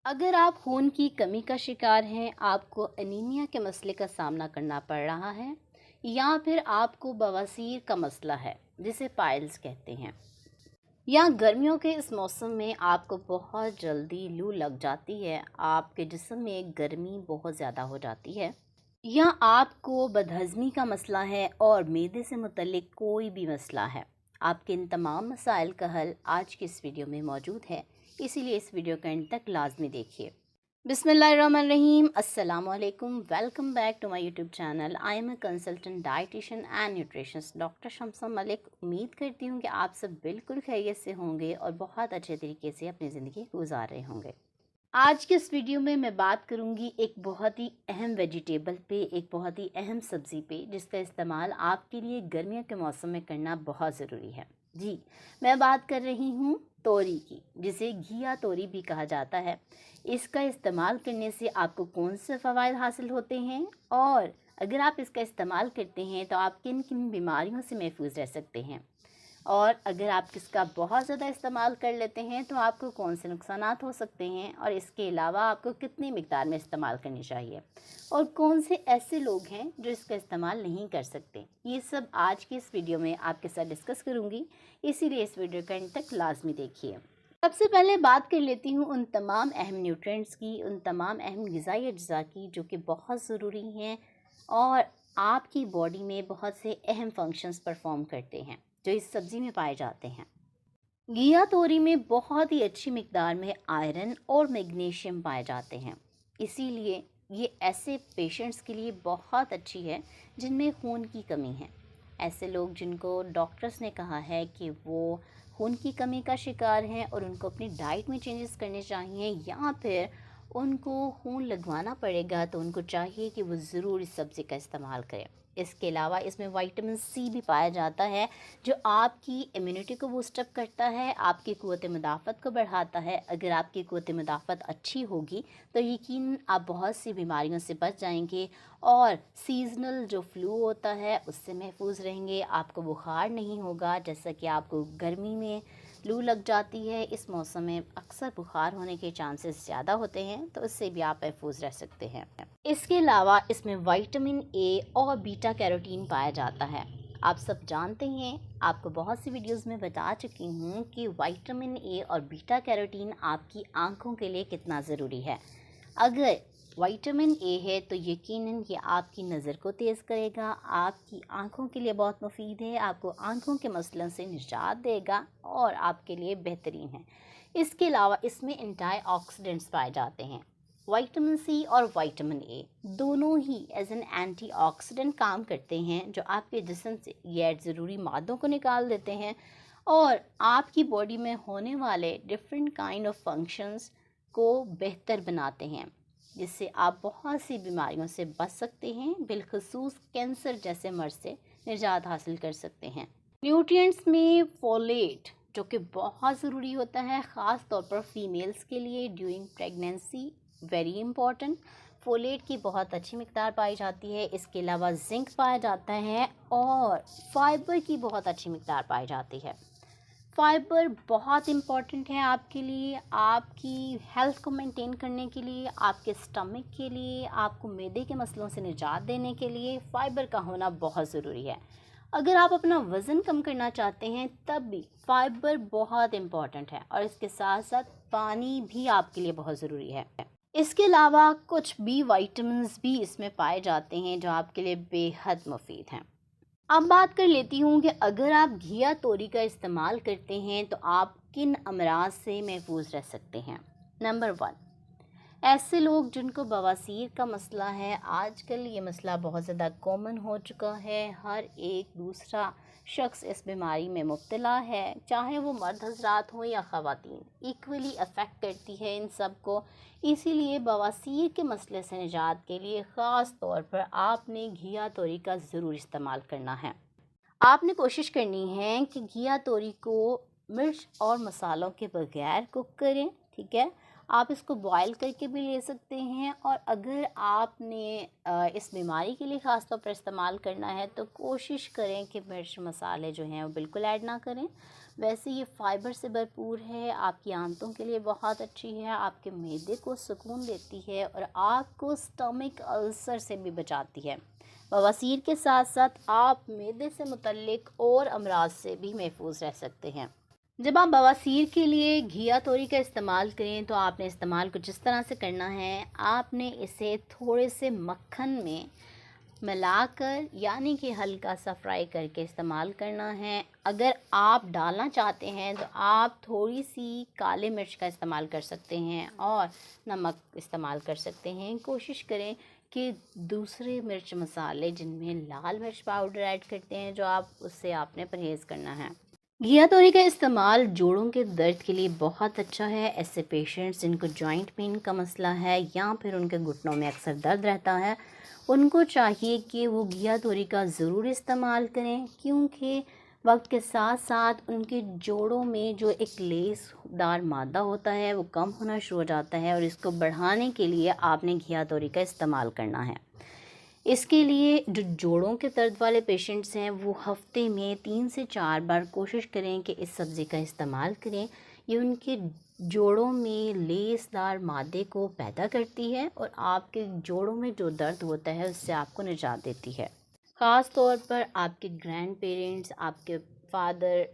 अगर आप खून की कमी का शिकार हैं, आपको एनीमिया के मसले का सामना करना पड़ रहा है या फिर आपको बवासीर का मसला है जिसे पाइल्स कहते हैं, या गर्मियों के इस मौसम में आपको बहुत जल्दी लू लग जाती है, आपके जिस्म में गर्मी बहुत ज़्यादा हो जाती है, या आपको बदहज़मी का मसला है और मैदे से मुतल्लिक कोई भी मसला है। आपके इन तमाम मसाइल का हल आज की इस वीडियो में मौजूद है, इसीलिए इस वीडियो का एंड तक लाजमी देखिए। बिस्मिल्लाहिर्रहमानिर्रहीम, अस्सलाम वालेकुम, welcome back to my YouTube channel. I am a consultant dietitian and nutritionist doctor Shamsa Malik. उम्मीद करती हूँ कि आप सब बिल्कुल खैरियत से होंगे और बहुत अच्छे तरीके से अपनी ज़िंदगी गुजार रहे होंगे। आज के इस वीडियो में मैं बात करूंगी एक बहुत ही अहम वेजिटेबल पे, एक बहुत ही अहम सब्ज़ी पे, जिसका इस्तेमाल आपके लिए गर्मियों के मौसम में करना बहुत ज़रूरी है। जी, मैं बात कर रही हूँ तोरी की, जिसे घिया तोरी भी कहा जाता है। इसका इस्तेमाल करने से आपको कौन से फ़वाइद हासिल होते हैं, और अगर आप इसका इस्तेमाल करते हैं तो आप किन किन बीमारियों से महफूज रह सकते हैं, और अगर आप इसका बहुत ज़्यादा इस्तेमाल कर लेते हैं तो आपको कौन से नुकसानात हो सकते हैं, और इसके अलावा आपको कितनी मिकदार में इस्तेमाल करनी चाहिए, और कौन से ऐसे लोग हैं जो इसका इस्तेमाल नहीं कर सकते। ये सब आज की इस वीडियो में आपके साथ डिस्कस करूँगी, इसीलिए इस वीडियो का एंड तक लाजमी देखिए। सबसे पहले बात कर लेती हूँ उन तमाम अहम न्यूट्रिएंट्स की, उन तमाम अहम ग़िज़ाई अज्जा की जो कि बहुत ज़रूरी हैं और आपकी बॉडी में बहुत से अहम फंक्शंस परफॉर्म करते हैं, जो इस सब्ज़ी में पाए जाते हैं। घिया तोरी में बहुत ही अच्छी मिकदार में आयरन और मैग्नीशियम पाए जाते हैं, इसीलिए ये ऐसे पेशेंट्स के लिए बहुत अच्छी है जिनमें खून की कमी है। ऐसे लोग जिनको डॉक्टर्स ने कहा है कि वो खून की कमी का शिकार हैं और उनको अपनी डाइट में चेंजेस करने चाहिए, या फिर उनको खून लगवाना पड़ेगा, तो उनको चाहिए कि वो ज़रूर इस सब्ज़ी का इस्तेमाल करें। इसके अलावा इसमें विटामिन सी भी पाया जाता है, जो आपकी इम्यूनिटी को बूस्टअप करता है, आपकी क़ुव्वत मुदाफ़त को बढ़ाता है। अगर आपकी क़ुव्वत मुदाफ़त अच्छी होगी तो यकीनन आप बहुत सी बीमारियों से बच जाएंगे और सीज़नल जो फ्लू होता है उससे महफूज रहेंगे। आपको बुखार नहीं होगा, जैसा कि आपको गर्मी में लू लग जाती है। इस मौसम में अक्सर बुखार होने के चांसेस ज़्यादा होते हैं, तो इससे भी आप महफूज रह सकते हैं। इसके अलावा इसमें विटामिन ए और बीटा कैरोटीन पाया जाता है। आप सब जानते हैं, आपको बहुत सी वीडियोस में बता चुकी हूँ कि विटामिन ए और बीटा कैरोटीन आपकी आंखों के लिए कितना ज़रूरी है। अगर विटामिन ए है तो यकीनन ये आपकी नज़र को तेज़ करेगा, आपकी आंखों के लिए बहुत मुफीद है, आपको आंखों के मसलों से निजात देगा और आपके लिए बेहतरीन है। इसके अलावा इसमें एंटीऑक्सीडेंट्स पाए जाते हैं। विटामिन सी और विटामिन ए दोनों ही एज एन एंटीऑक्सीडेंट काम करते हैं, जो आपके जिस्म से गैर ज़रूरी मादों को निकाल देते हैं और आपकी बॉडी में होने वाले डिफरेंट काइंड ऑफ फंक्शंस को बेहतर बनाते हैं, जिससे आप बहुत सी बीमारियों से बच सकते हैं, बिलखसूस कैंसर जैसे मर्ज से निजात हासिल कर सकते हैं। न्यूट्रिएंट्स में फोलेट, जो कि बहुत ज़रूरी होता है ख़ास तौर पर फीमेल्स के लिए during pregnancy, very important. Folate की बहुत अच्छी मिकदार पाई जाती है। इसके अलावा जिंक पाया जाता है और फाइबर की बहुत अच्छी मिकदार पाई जाती है। फाइबर बहुत इम्पॉर्टेंट है आपके लिए, आपकी हेल्थ को मेंटेन करने के लिए, आपके स्टमक के लिए, आपको मैदे के मसलों से निजात देने के लिए फ़ाइबर का होना बहुत ज़रूरी है। अगर आप अपना वज़न कम करना चाहते हैं तब भी फाइबर बहुत इम्पॉर्टेंट है, और इसके साथ साथ पानी भी आपके लिए बहुत ज़रूरी है। इसके अलावा कुछ बी विटामिन्स भी इसमें पाए जाते हैं जो आपके लिए बेहद मुफीद हैं। अब बात कर लेती हूँ कि अगर आप घिया तोरी का इस्तेमाल करते हैं तो आप किन अमराज से महफूज रह सकते हैं। नंबर 1, ऐसे लोग जिनको बवासीर का मसला है। आजकल ये मसला बहुत ज़्यादा कॉमन हो चुका है, हर एक दूसरा शख्स इस बीमारी में मुब्तला है, चाहे वो मर्द हजरात हों या ख़वातीन, इक्वली अफेक्ट करती है इन सब को। इसीलिए बवासीर के मसले से निजात के लिए ख़ास तौर पर आपने घिया तोरी का ज़रूर इस्तेमाल करना है। आपने कोशिश करनी है कि घिया तोरी को मिर्च और मसालों के बगैर कुक करें, ठीक है। आप इसको बॉयल करके भी ले सकते हैं, और अगर आपने इस बीमारी के लिए ख़ास तौर पर इस्तेमाल करना है तो कोशिश करें कि मिर्च मसाले जो हैं वो बिल्कुल ऐड ना करें। वैसे ये फाइबर से भरपूर है, आपकी आंतों के लिए बहुत अच्छी है, आपके मैदे को सुकून देती है और आपको स्टमक अल्सर से भी बचाती है। बवासीर के साथ साथ आप मैदे से मुतल्लिक और अमराज से भी महफूज रह सकते हैं। जब आप बवासीर के लिए घिया तोरी का इस्तेमाल करें तो आपने इस्तेमाल कुछ इस तरह से करना है। आपने इसे थोड़े से मक्खन में मिलाकर यानी कि हल्का सा फ्राई करके इस्तेमाल करना है। अगर आप डालना चाहते हैं तो आप थोड़ी सी काले मिर्च का इस्तेमाल कर सकते हैं और नमक इस्तेमाल कर सकते हैं। कोशिश करें कि दूसरे मिर्च मसाले जिनमें लाल मिर्च पाउडर ऐड करते हैं जो आप उससे आपने परहेज़ करना है। घिया तोरी का इस्तेमाल जोड़ों के दर्द के लिए बहुत अच्छा है। ऐसे पेशेंट्स जिनको जॉइंट पेन का मसला है या फिर उनके घुटनों में अक्सर दर्द रहता है, उनको चाहिए कि वो घिया तोरी का ज़रूर इस्तेमाल करें, क्योंकि वक्त के साथ साथ उनके जोड़ों में जो एक लेसदार मादा होता है वो कम होना शुरू हो जाता है और इसको बढ़ाने के लिए आपने घिया तोरी का इस्तेमाल करना है। इसके लिए जो जोड़ों के दर्द वाले पेशेंट्स हैं वो हफ्ते में 3 से 4 बार कोशिश करें कि इस सब्ज़ी का इस्तेमाल करें। ये उनके जोड़ों में लेसदार मादे को पैदा करती है और आपके जोड़ों में जो दर्द होता है उससे आपको निजात देती है। ख़ास तौर पर आपके ग्रैंड पेरेंट्स, आपके फादर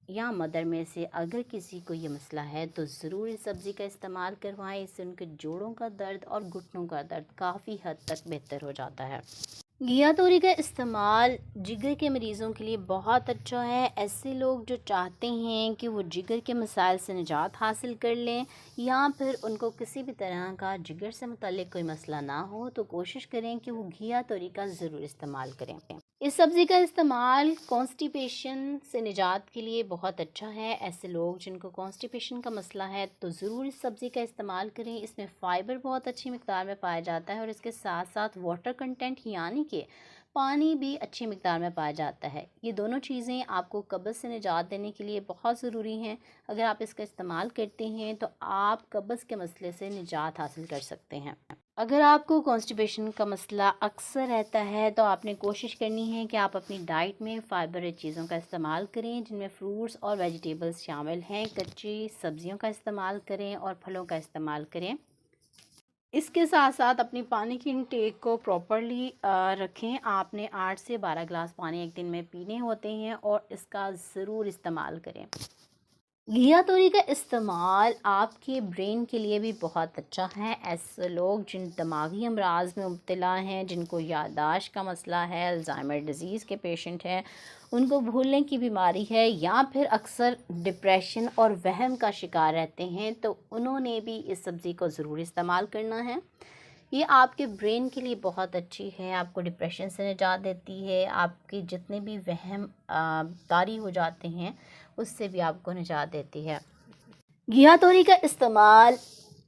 या मदर में से अगर किसी को ये मसला है तो ज़रूर इस सब्ज़ी का इस्तेमाल करवाएं। इससे उनके जोड़ों का दर्द और घुटनों का दर्द काफ़ी हद तक बेहतर हो जाता है। घिया तोरी का इस्तेमाल जिगर के मरीज़ों के लिए बहुत अच्छा है। ऐसे लोग जो चाहते हैं कि वो जिगर के मसाइल से निजात हासिल कर लें या फिर उनको किसी भी तरह का जिगर से मुतल्लिक कोई मसला ना हो, तो कोशिश करें कि वो घिया तोरी का ज़रूर इस्तेमाल करें। इस सब्ज़ी का इस्तेमाल कॉन्स्टिपेशन से निजात के लिए बहुत अच्छा है। ऐसे लोग जिनको कॉन्स्टिपेशन का मसला है तो ज़रूर इस सब्ज़ी का इस्तेमाल करें। इसमें फ़ाइबर बहुत अच्छी मिक़दार में पाया जाता है और इसके साथ साथ वाटर कंटेंट यानी कि पानी भी अच्छी मिक़दार में पाया जाता है। ये दोनों चीज़ें आपको कब्ज़ से निजात देने के लिए बहुत ज़रूरी हैं। अगर आप इसका इस्तेमाल करते हैं तो आप कब्ज़ के मसले से निजात हासिल कर सकते हैं। अगर आपको कॉन्स्टिपेशन का मसला अक्सर रहता है तो आपने कोशिश करनी है कि आप अपनी डाइट में फ़ाइबर रिच चीज़ों का इस्तेमाल करें, जिनमें फ्रूट्स और वेजिटेबल्स शामिल हैं। कच्ची सब्जियों का इस्तेमाल करें और फलों का इस्तेमाल करें। इसके साथ साथ अपनी पानी की इनटेक को प्रॉपर्ली रखें। आपने 8 से 12 ग्लास पानी एक दिन में पीने होते हैं और इसका ज़रूर इस्तेमाल करें। घिया तोरी का इस्तेमाल आपके ब्रेन के लिए भी बहुत अच्छा है। ऐसे लोग जिन दिमागी अमराज में मुब्तला हैं, जिनको याददाश्त का मसला है, अल्ज़ाइमर डिज़ीज़ के पेशेंट हैं, उनको भूलने की बीमारी है या फिर अक्सर डिप्रेशन और वहम का शिकार रहते हैं, तो उन्होंने भी इस सब्ज़ी को ज़रूर इस्तेमाल करना है। ये आपके ब्रेन के लिए बहुत अच्छी है, आपको डिप्रेशन से निजात देती है, आपके जितने भी वहम तारी हो जाते हैं उससे भी आपको निजात देती है। घिया तोरी का इस्तेमाल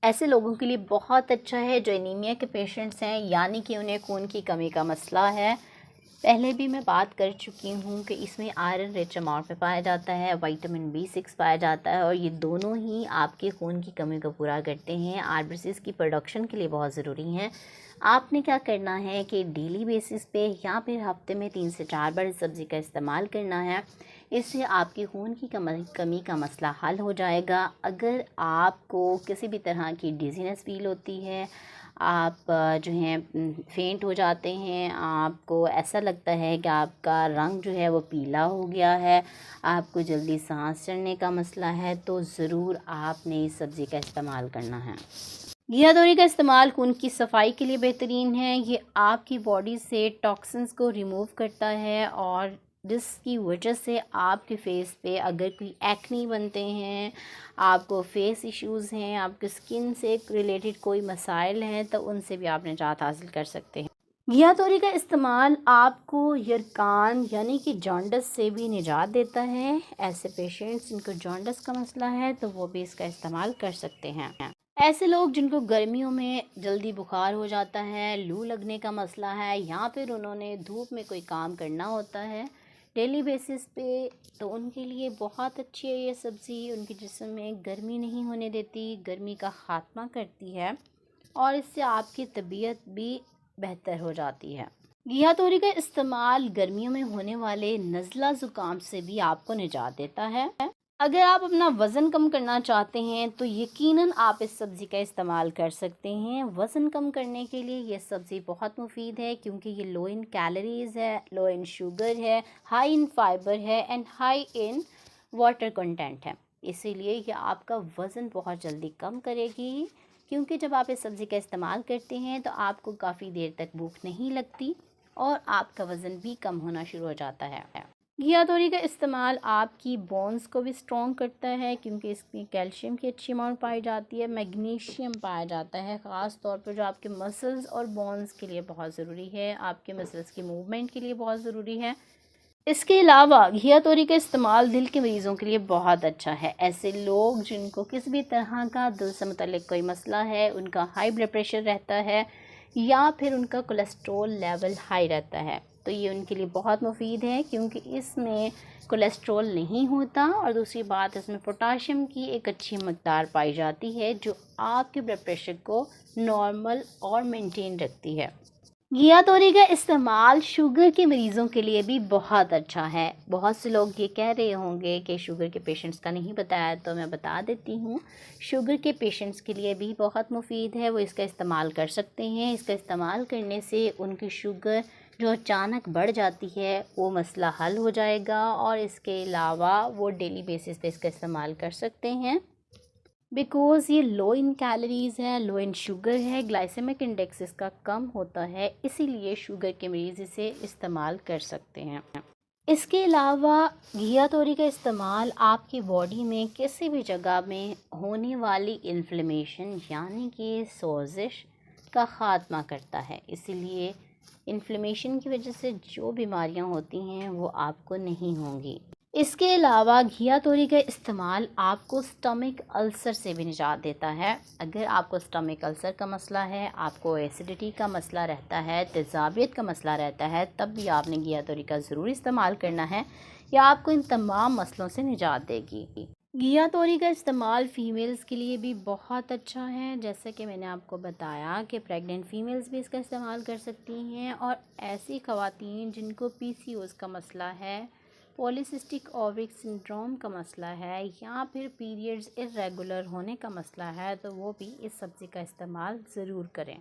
ऐसे लोगों के लिए बहुत अच्छा है जो एनीमिया के पेशेंट्स हैं, यानी कि उन्हें खून की कमी का मसला है। पहले भी मैं बात कर चुकी हूँ कि इसमें आयरन रिच अमाउंट में पाया जाता है, विटामिन B6 पाया जाता है और ये दोनों ही आपके खून की कमी को पूरा करते हैं, आरबीसीज़ की प्रोडक्शन के लिए बहुत ज़रूरी हैं। आपने क्या करना है कि डेली बेसिस पे या फिर हफ्ते में 3 से 4 बार इस सब्ज़ी का इस्तेमाल करना है। इससे आपकी खून की कमी का मसला हल हो जाएगा। अगर आपको किसी भी तरह की डिज़ीनेस फ़ील होती है, आप जो हैं फेंट हो जाते हैं, आपको ऐसा लगता है कि आपका रंग जो है वो पीला हो गया है, आपको जल्दी सांस चढ़ने का मसला है, तो ज़रूर आपने इस सब्ज़ी का इस्तेमाल करना है। घिया तोरी का इस्तेमाल खून की सफाई के लिए बेहतरीन है। ये आपकी बॉडी से टॉक्सिन्स को रिमूव करता है और जिसकी वजह से आपके फेस पे अगर कोई एक्ने बनते हैं, आपको फेस इश्यूज़ हैं, आपकी स्किन से रिलेटेड कोई मसाइल हैं, तो उनसे भी आप निजात हासिल कर सकते हैं। घिया तोरी का इस्तेमाल आपको यरकान यानी कि जॉन्डिस से भी निजात देता है। ऐसे पेशेंट्स जिनको जॉन्डिस का मसला है तो वो भी इसका इस्तेमाल कर सकते हैं। ऐसे लोग जिनको गर्मियों में जल्दी बुखार हो जाता है, लू लगने का मसला है या फिर उन्होंने धूप में कोई काम करना होता है डेली बेसिस पे, तो उनके लिए बहुत अच्छी है ये सब्ज़ी। उनके जिस्म में गर्मी नहीं होने देती, गर्मी का ख़ात्मा करती है और इससे आपकी तबीयत भी बेहतर हो जाती है। घिया तोरी का इस्तेमाल गर्मियों में होने वाले नज़ला ज़ुकाम से भी आपको निजात देता है। अगर आप अपना वज़न कम करना चाहते हैं तो यकीनन आप इस सब्ज़ी का इस्तेमाल कर सकते हैं। वज़न कम करने के लिए ये सब्ज़ी बहुत मुफ़ीद है क्योंकि ये लो इन कैलोरीज़ है, लो इन शुगर है, हाई इन फाइबर है and high in water content है। इसीलिए ये आपका वज़न बहुत जल्दी कम करेगी, क्योंकि जब आप इस सब्ज़ी का इस्तेमाल करते हैं तो आपको काफ़ी देर तक भूख नहीं लगती और आपका वज़न भी कम होना शुरू हो जाता है। घिया तोरी का इस्तेमाल आपकी बोन्स को भी स्ट्रॉन्ग करता है क्योंकि इसमें कैल्शियम की अच्छी अमाउंट पाई जाती है, मैग्नीशियम पाया जाता है, ख़ास तौर पर जो आपके मसल्स और बोन्स के लिए बहुत ज़रूरी है, आपके मसल्स की मूवमेंट के लिए बहुत ज़रूरी है। इसके अलावा घिया तोरी का इस्तेमाल दिल के मरीज़ों के लिए बहुत अच्छा है। ऐसे लोग जिनको किसी भी तरह का दिल से मुतल्लिक़ कोई मसला है, उनका हाई ब्लड प्रेशर रहता है या फिर उनका कोलेस्ट्रॉल लेवल हाई रहता है, तो ये उनके लिए बहुत मुफीद है क्योंकि इसमें कोलेस्ट्रॉल नहीं होता और दूसरी बात इसमें पोटाशियम की एक अच्छी मकदार पाई जाती है जो आपके ब्लड प्रेशर को नॉर्मल और मेंटेन रखती है। घिया तोरी का इस्तेमाल शुगर के मरीज़ों के लिए भी बहुत अच्छा है। बहुत से लोग ये कह रहे होंगे कि शुगर के पेशेंट्स का नहीं बताया, तो मैं बता देती हूँ। शुगर के पेशेंट्स के लिए भी बहुत मुफीद है, वो इसका इस्तेमाल कर सकते हैं। इसका इस्तेमाल करने से उनकी शुगर जो अचानक बढ़ जाती है वो मसला हल हो जाएगा और इसके अलावा वो डेली बेसिस पे इसका इस्तेमाल कर सकते हैं बिकॉज़ ये लो इन कैलोरीज़ है, लो इन शुगर है, ग्लाइसेमिक इंडेक्स इसका कम होता है, इसीलिए शुगर के मरीज़ इसे इस्तेमाल कर सकते हैं। इसके अलावा घिया तोरी का इस्तेमाल आपकी बॉडी में किसी भी जगह में होने वाली इन्फ्लेमेशन यानी कि सोजिश का ख़ात्मा करता है, इसीलिए इन्फ्लेमेशन की वजह से जो बीमारियां होती हैं वो आपको नहीं होंगी। इसके अलावा घिया तोरी का इस्तेमाल आपको स्टमक अल्सर से भी निजात देता है। अगर आपको स्टमक अल्सर का मसला है, आपको एसिडिटी का मसला रहता है, तेज़ाबियत का मसला रहता है, तब भी आपने घिया तोरी का ज़रूर इस्तेमाल करना है, या आपको इन तमाम मसलों से निजात देगी। घिया तोरी का इस्तेमाल फ़ीमेल्स के लिए भी बहुत अच्छा है, जैसे कि मैंने आपको बताया कि प्रेग्नेंट फ़ीमेल्स भी इसका इस्तेमाल कर सकती हैं और ऐसी ख़वातीन जिनको पीसीओएस का मसला है, पॉलीसिस्टिक ओवरी सिंड्रोम का मसला है या फिर पीरियड्स इर्रेगुलर होने का मसला है, तो वो भी इस सब्ज़ी का इस्तेमाल ज़रूर करें।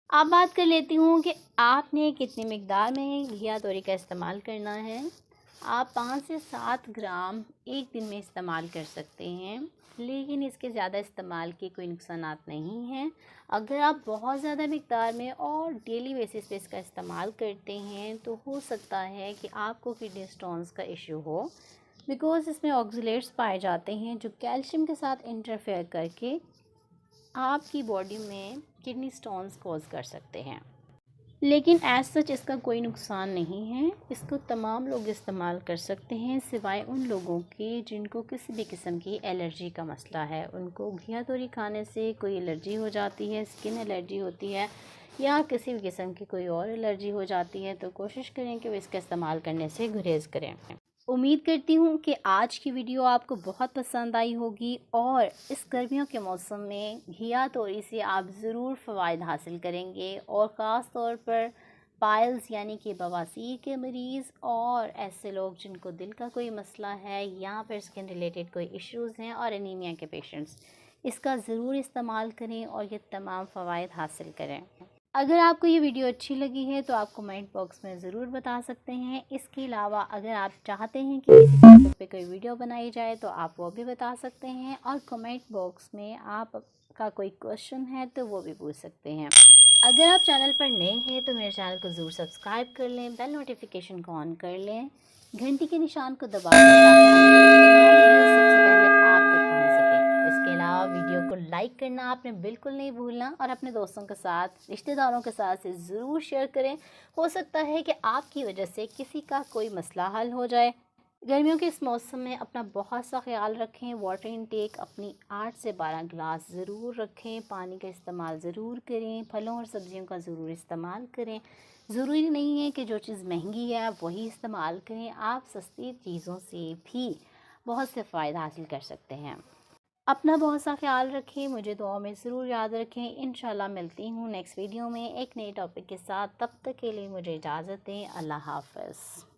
अब बात कर लेती हूँ कि आपने कितनी मिकदार में घिया तोरी का इस्तेमाल करना है। आप 5 से 7 ग्राम एक दिन में इस्तेमाल कर सकते हैं, लेकिन इसके ज़्यादा इस्तेमाल के कोई नुकसानात नहीं हैं। अगर आप बहुत ज़्यादा मिकदार में और डेली बेसिस पे इसका इस्तेमाल करते हैं तो हो सकता है कि आपको किडनी स्टोन्स का इशू हो, बिकॉज़ इसमें ऑक्सलेट्स पाए जाते हैं जो कैल्शियम के साथ इंटरफेयर करके आपकी बॉडी में किडनी स्टोन्स कॉज कर सकते हैं। लेकिन एज सच इसका कोई नुकसान नहीं है, इसको तमाम लोग इस्तेमाल कर सकते हैं सिवाय उन लोगों के जिनको किसी भी किस्म की एलर्जी का मसला है। उनको घिया तोरी खाने से कोई एलर्जी हो जाती है, स्किन एलर्जी होती है या किसी भी किस्म की कोई और एलर्जी हो जाती है, तो कोशिश करें कि वो इसका इस्तेमाल करने से गुरेज करें। उम्मीद करती हूँ कि आज की वीडियो आपको बहुत पसंद आई होगी और इस गर्मियों के मौसम में घिया तोरी से आप ज़रूर फ़वाइद हासिल करेंगे और ख़ास तौर पर पाइल्स यानी कि बवासीर के मरीज़ और ऐसे लोग जिनको दिल का कोई मसला है या फिर स्किन रिलेटेड कोई इश्यूज़ हैं और एनीमिया के पेशेंट्स, इसका ज़रूर इस्तेमाल करें और ये तमाम फ़वाइद हासिल करें। अगर आपको ये वीडियो अच्छी लगी है तो आप कमेंट बॉक्स में ज़रूर बता सकते हैं। इसके अलावा अगर आप चाहते हैं कि किसी टॉपिक पे कोई वीडियो बनाई जाए तो आप वो भी बता सकते हैं और कमेंट बॉक्स में आपका कोई क्वेश्चन है तो वो भी पूछ सकते हैं। अगर आप चैनल पर नए हैं तो मेरे चैनल को ज़रूर सब्सक्राइब कर लें, बेल नोटिफिकेशन को ऑन कर लें, घंटी के निशान को दबा लें ताकि सबसे पहले आप तक पहुंच सके। इसके अलावा वीडियो को लाइक करना आपने बिल्कुल नहीं भूलना और अपने दोस्तों के साथ, रिश्तेदारों के साथ से ज़रूर शेयर करें। हो सकता है कि आपकी वजह से किसी का कोई मसला हल हो जाए। गर्मियों के इस मौसम में अपना बहुत सा ख्याल रखें। वाटर इनटेक अपनी 8 से 12 गिलास ज़रूर रखें। पानी का इस्तेमाल ज़रूर करें। फलों और सब्जियों का ज़रूर इस्तेमाल करें। ज़रूरी नहीं है कि जो चीज़ महंगी है आप वही इस्तेमाल करें, आप सस्ती चीज़ों से भी बहुत से फ़ायदा हासिल कर सकते हैं। अपना बहुत सा ख्याल रखें, मुझे दुआ में ज़रूर याद रखें। इंशाल्लाह मिलती हूँ नेक्स्ट वीडियो में एक नए टॉपिक के साथ। तब तक के लिए मुझे इजाज़त दें। अल्लाह हाफ़िज़।